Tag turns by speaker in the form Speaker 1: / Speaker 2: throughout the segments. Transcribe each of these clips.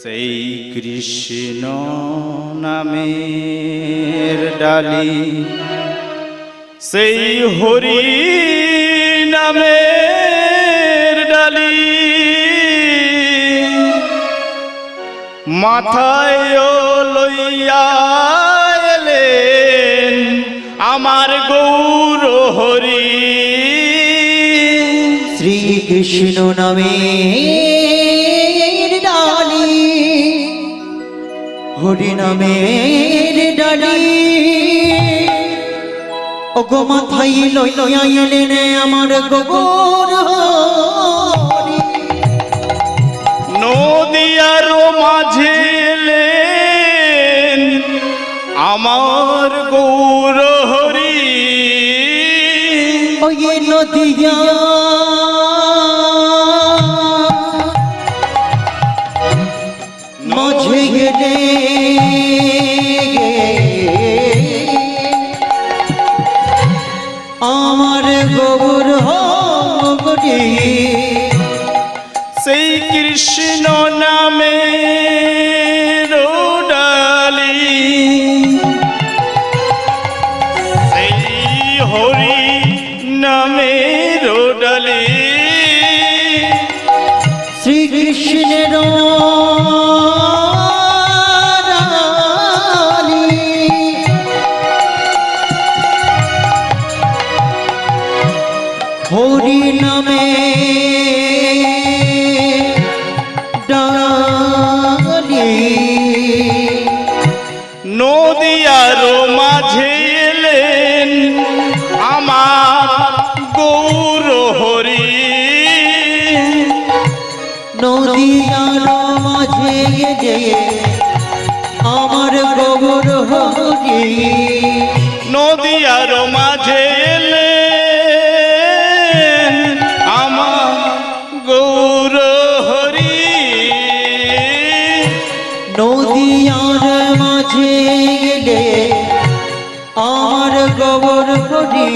Speaker 1: সেই কৃষ্ণ নামের ডালি, সেই হরি নামের ডালি, মাথায় লইয়া এলেন আমার গৌর হরি।
Speaker 2: শ্রীকৃষ্ণ নামের ডালি, হরি নামের ডালি, ওগো মাথায় লইয়া এলেন আমার গৌর হরি।
Speaker 1: নদিয়ার মাঝে এলেন আমার গৌর হরি।
Speaker 2: ওই নদিয়া মাঝে গেলে আমার গৌর হরি।
Speaker 1: সেই কৃষ্ণ নামের ডালি, সেই হরি নামের ডালি,
Speaker 2: শ্রীকৃষ্ণের ডালি, হরি নামে ডালি,
Speaker 1: নদিয়ার মাঝে এলেন আমার গৌর হরি।
Speaker 2: নদিয়ার মাঝে গেলে আমার গৌর হরি।
Speaker 1: নদিয়ার মাঝে এলেন আমার গৌর হরি।
Speaker 2: নদিয়ার মাঝে গেলে আমার গৌর হরি।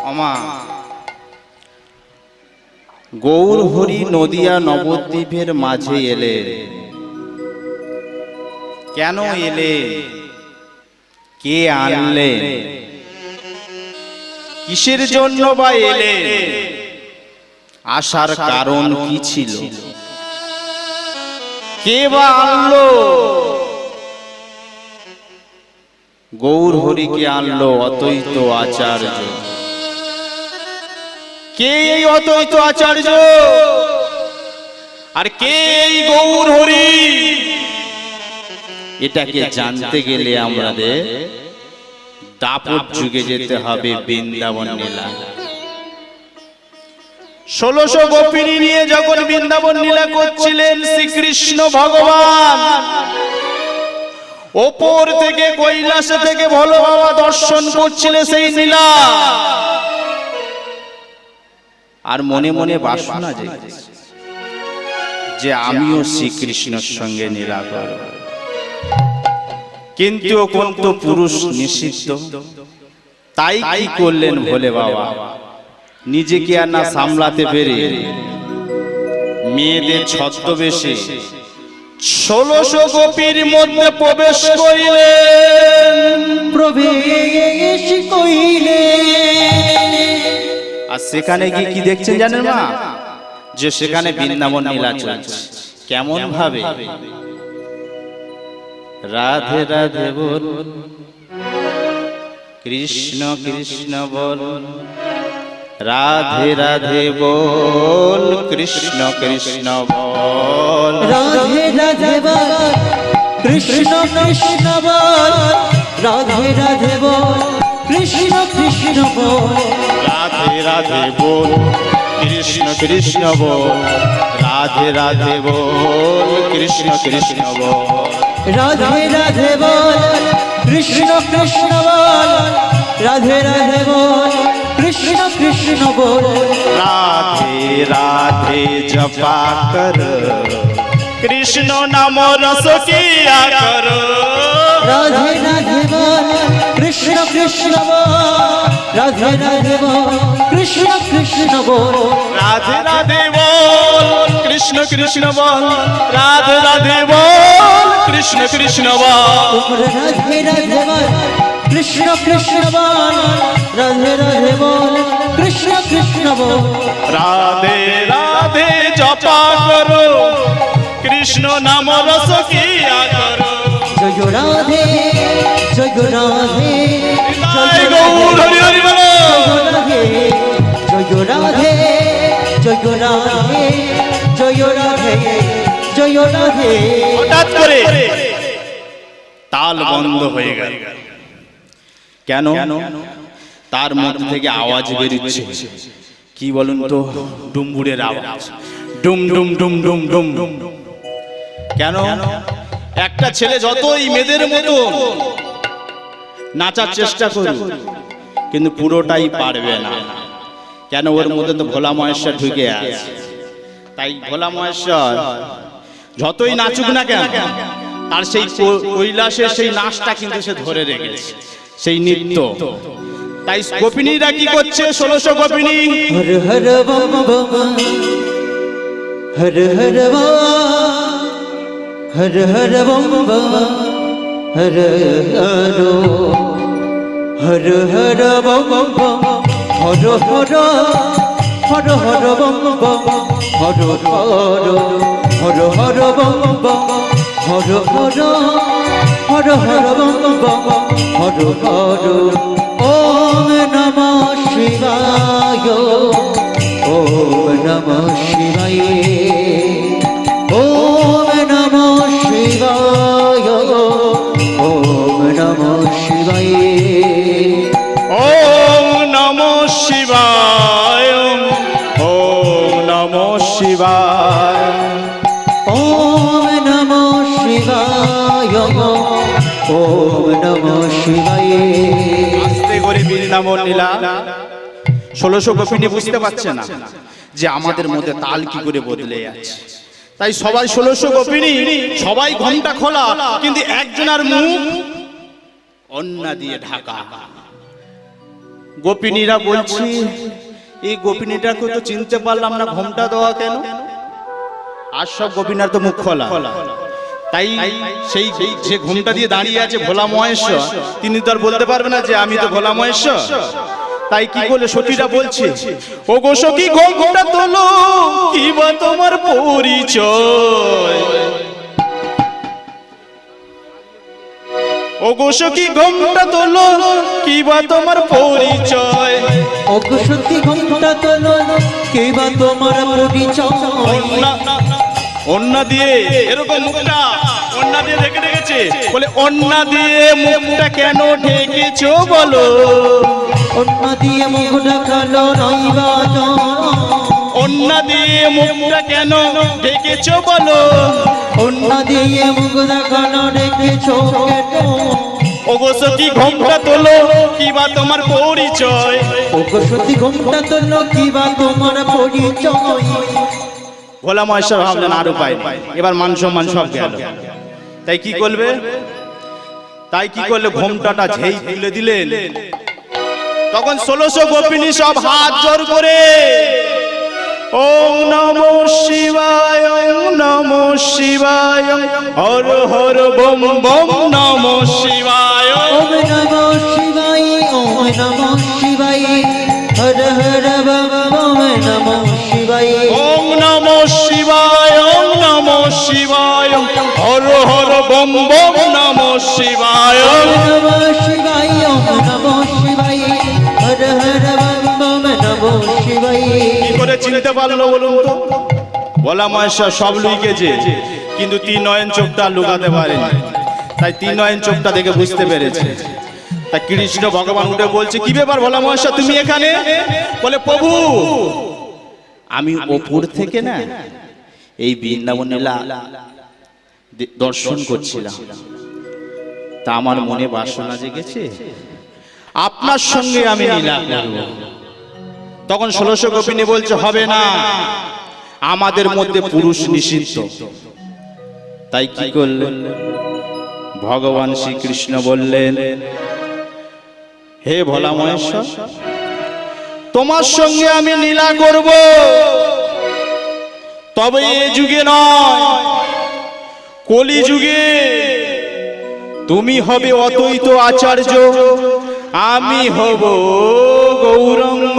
Speaker 1: আমা গৌর হরি নদিয়া নবদ্বীপের মাঝে এলে, কেন এলে, কে আনলে, কিসের জন্য বা এলে, আসার কারণ কি ছিল, কে বা আনলো? গৌর হরিকে আনলো অদ্বৈত আচার্য। কে এই অদ্বৈত আচার্য আর কে এই গৌর হরি? এটাকে জানতে গেলে আমাদের দাপট যুগে যেতে হবে, বৃন্দাবন লীলা। 1600 গোপিনী নিয়ে যখন বৃন্দাবন লীলা করছিলেন শ্রীকৃষ্ণ ভগবান, ওপর থেকে কৈলাসে থেকে ভোলে বাবা দর্শন করছিলেন সেই লীলা, আর মনে মনে বাসনা জেগেছে যে আমিও শ্রীকৃষ্ণের সঙ্গে লীলা করব। কিন্তু কোন তো পুরুষ নিষিদ্ধ, তাই কি করলেন ভোলে বাবা, নিজেকে আর না সামলাতে পেরে মেয়েদের ছদ্মবেশে 1600 গোপীর মধ্যে প্রবেশ করিলেন।
Speaker 2: প্রবেশ করিলেন,
Speaker 1: আর সেখানে গিয়ে কি দেখছেন জানেন মা? যে সেখানে বৃন্দাবন লীলা চলছে। কেমন ভাবে? রাধে রাধে বল, কৃষ্ণ কৃষ্ণ বল, রাধে রাধে বল, কৃষ্ণ কৃষ্ণ বল,
Speaker 2: রাধে রাধে বল, কৃষ্ণ কৃষ্ণ বল, রাধে রাধে বল, কৃষ্ণ কৃষ্ণ বল,
Speaker 1: রাধে রাধে বল, কৃষ্ণ কৃষ্ণ বল, রাধে রাধে বল, কৃষ্ণ কৃষ্ণ বল,
Speaker 2: রাধে রাধে বল, কৃষ্ণ কৃষ্ণ বল, রাধে রাধে বল, কৃষ্ণ কৃষ্ণ বল,
Speaker 1: রাধে রাধে জপা কর, কৃষ্ণ নাম রস কিয়া কর,
Speaker 2: রাধে রাধে বল, কৃষ্ণ কৃষ্ণ বল, রাধে রাধে বল, কৃষ্ণ কৃষ্ণ বল
Speaker 1: রাধে রাধে বল কৃষ্ণ কৃষ্ণ বল রাধে রাধে বল কৃষ্ণ কৃষ্ণ বল
Speaker 2: তোমরা রাধে রাধে বল কৃষ্ণ কৃষ্ণ বল রাধে রাধে বল কৃষ্ণ কৃষ্ণ বল
Speaker 1: রাধে রাধে জপা করো কৃষ্ণ নাম রস কিয়া করো
Speaker 2: জয় রাধে জয় রাধে
Speaker 1: জয় গৌর হরি হরি বলো
Speaker 2: জয় রাধে জয় রাধে জয় রাধে জয় রাধে।
Speaker 1: হঠাৎ করে তাল বন্ধ হয়ে গেল কেন তার মধ্যে থেকে আওয়াজ বেরোচ্ছে কি বলুন তো ডুমবুরের আওয়াজ ডুম ডুম ডুম ডুম ডুম ডুম কেন একটা ছেলে যতই মেয়েদের মতো নাচার চেষ্টা করুক কিন্তু পুরোটাই পারবে না কেন ওর মধ্যে তো ভোলা মহেশ্বর ঢুকে আছে তাই ভোলা মহেশ্বর যতই নাচুক না কেন তার সেই কৈলাসের সেই নাচটা কিন্তু সে ধরে রেখেছে সেই নৃত্য তাই গোপিনীরা কি করছে 1600 গোপিনী
Speaker 2: Har Har bomb bomb Har Har bomb Har Har bomb bomb Har Har Har Har bomb bomb Har Har Har Har bomb bomb Har Har Har Har bomb bomb Har Har Har Har bomb bomb Har Har. ওম নমঃ শিবায় ওম নমঃ শিবায় ওম নমঃ শিবায় ওম নমঃ শিবায়
Speaker 1: ওম নমঃ শিবায় ওম নমঃ শিবায়
Speaker 2: ওম নমঃ শিবায় ওম নমঃ শিবায়।
Speaker 1: আস্তে করে বৃন্দাবন লীলা 1600 গোপিনী বুঝতে পারছে না যে আমাদের মধ্যে তাল কি করে বদলে যাচ্ছে তাই সবাই 1600 গোপিনী সবাই ঘন্টা খোলা কিন্তু একজনের মুখ অন্না দিয়ে ঢাকা গোপিনীরা বলছি এই গোপিনীটাকে তো চিনতে পারলাম না ঘোমটা দেওয়া কেন আর সব গোপিনার তো মুখ খোলা তাই সেই যে ঘোমটা দিয়ে দাঁড়িয়ে আছে ভোলা মহেশ্বর তিনি তো আর বলতে পারবে না যে আমি তো ভোলা মহেশ্বর তাই কি বলে সতীরা বলছে ও গো সখী ঘোমটা তোলো কি বা তোমার পরিচয় ও গো সখী ঘোমটা তোলো কি বা তোমার পরিচয়
Speaker 2: ওগো সত্যি ঘোমটা তোলো কে বা তোমার পরিচয়
Speaker 1: অন্না দিয়ে এরকম মুখটা অন্না দিয়ে ঢেকে রেখেছে বলে অন্না দিয়ে মুখটা কেন ঢেকেছো বলো
Speaker 2: অন্না দিয়ে মুখ ঢাকালো নইবা
Speaker 1: অন্না দিয়ে মুখটা কেন ঢেকেছো বলো
Speaker 2: অন্না দিয়ে মুখ ঢাকালো রেখেছো কেন
Speaker 1: ওগো সখী ঘোমটা তোলো কি বা তোমার পরিচয়
Speaker 2: ওগো সত্যি ঘোমটা তোলো কি বা তোমার পরিচয়।
Speaker 1: ভোলা মহেশ্বর ভাবলেন আর উপায় নেই এবার মান সম্মান সব গেল তাই কি করবে তাই কি করলে ঘোমটাটা ঝেই তুলে দিলেন তখন 1600 গোপিনী সব হাত জোর করে ওম নমঃ শিবায় ওম নমঃ শিবায় হর হর বম বম নমঃ শিবায়
Speaker 2: ওম নমঃ শিবায় ওম নমঃ শিবায় হর হর বম বম নমঃ শিবায়
Speaker 1: ওম নমঃ শিবায় ওম নমঃ শিবায় হর হর বম বম নমঃ শিবায়
Speaker 2: ওম নমঃ শিবায় ওম নমঃ শিবায় হর হর বম বম নমঃ শিবায়।
Speaker 1: কি করে চিনতে পারলো বলুন তো ভোলা মহেশ্বর সব লুকিয়েছে কিন্তু তিন নয়ন চোখটা লুকাতে পারেনি তাই তিন নয়ন চোখটা দেখে বুঝতে পেরেছে তাই কৃষ্ণ ভগবান উঠে বলছে কি ব্যাপার ভোলা মহেশ্বর তুমি এখানে বলে প্রভু আমি ওপর থেকে না এই বৃন্দাবন লীলা দর্শন করছিলাম তা আমার মনে বাসনা জেগেছে আপনার সঙ্গে আমি লীলা করব তখন 1600 গোপিনী বলছে হবে না আমাদের মধ্যে পুরুষ নিষিদ্ধ তাই কি করলেন ভগবান শ্রীকৃষ্ণ বললেন হে ভোলা মহেশ্বর তোমার সঙ্গে আমি লীলা করব, তবে এ যুগে নয়, কলি যুগে তুমি হবে অদ্বৈত আচার্য, আমি হব গৌরাঙ্গ।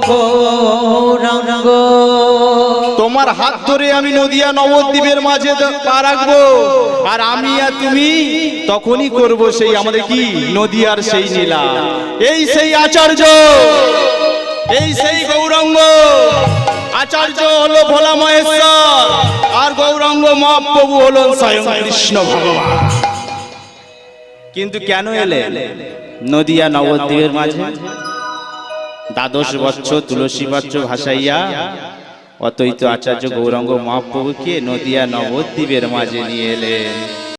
Speaker 2: গৌরাঙ্গ
Speaker 1: তোমার হাত ধরে আমি নদিয়া নবদ্বীপের মাঝে পা রাখবো, আর আমি আর তুমি তখনই করব সেই আমাদের কি নদিয়ার সেই লীলা। এই সেই আচার্য, এই সেই গৌরাঙ্গ। আচার্য হলো ভোলা মহেশ্বর, আর গৌরাঙ্গ মহাপ্রভু হলো স্বয়ং কৃষ্ণ ভগবান। কিন্তু কেন এলে নদিয়া নবদ্বীপের মাঝে? দ্বাদশ বৎসর তুলসী পাত্র ভাসাইয়া অদ্বৈত আচার্য গৌরাঙ্গ মহাপ্রভুকে নদিয়া নবদ্বীপের মাঝে নিয়ে এলেন।